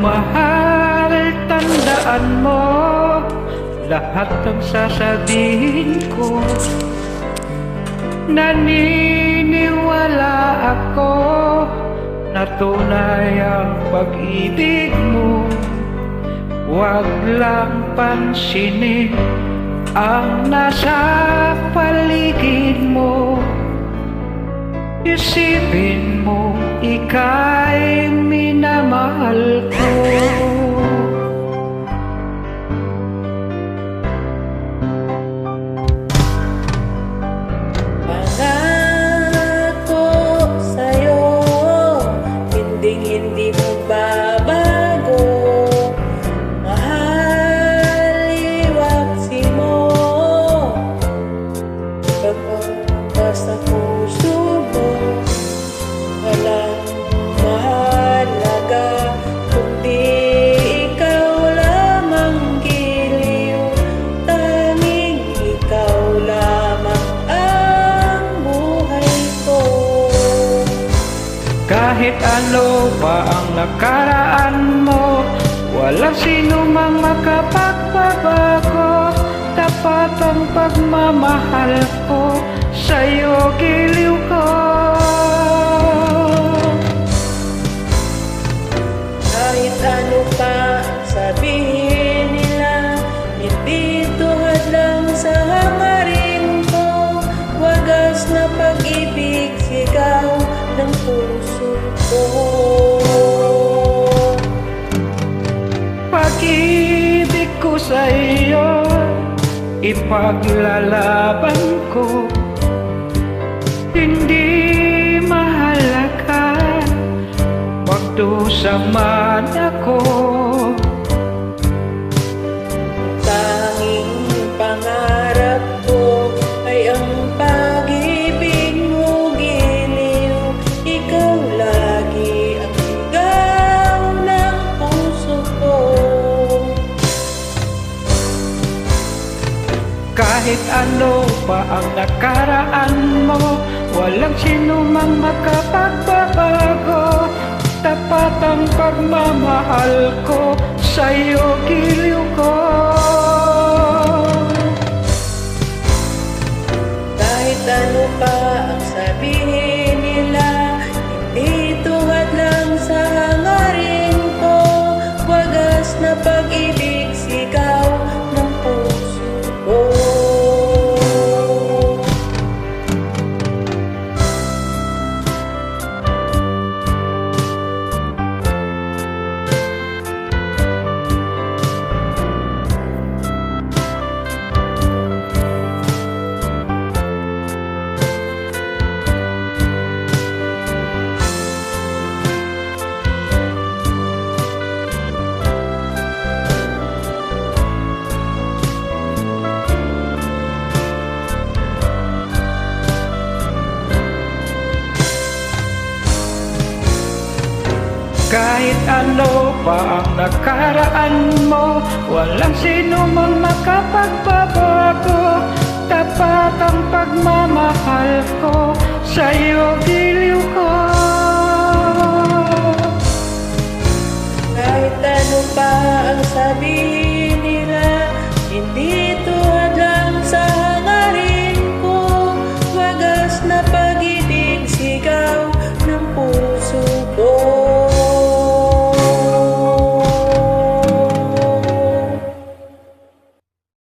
mahal, tandaan mo lahat ng sasabihin ko. Naniniwala ako na tunay ang pag-ibig mo. Huwag lang pansinin ang nasa paligid mo. Isipin mo, ika'y minamahal ko. Pangako sa'yo, hindi magbabago. Mahal, iwaksi mo pagpapasok sa puso mo. Walang mahalaga kundi ikaw lamang, giliw. Tanging ikaw lamang ang buhay ko. Kahit ano pa ang nakaraan mo, walang sino mang makapagbabago. Tapat ang pagmamahal ko sa'yo, giliw ko. Kahit ano pa sabihin nila, hindi tuhad lang sa hangarin ko. Wagas na pag-ibig, sigaw ng puso ko. Pag-ibig ko sa iyo, ipaglalaban ko. Hindi mahalaga magdusa man ako. Tanging pangarap ko ay ang pag-ibig mo, giliw. Ikaw lagi ang sigaw ng puso ko. Kahit ano pa ang nakaraan mo, walang sino mang makapagbabago. Tapat ang pagmamahal ko sa'yo, giliw ko. Kahit ano pa ang sabihin nila, hindi tuhad lang sa hangarin ko. Wagas na pag-ibig, sigaw ng puso ko. Kahit ano pa ang nakaraan mo, walang sino mang makapagbabago. Tapat ang pagmamahal ko sa'yo, giliw ko.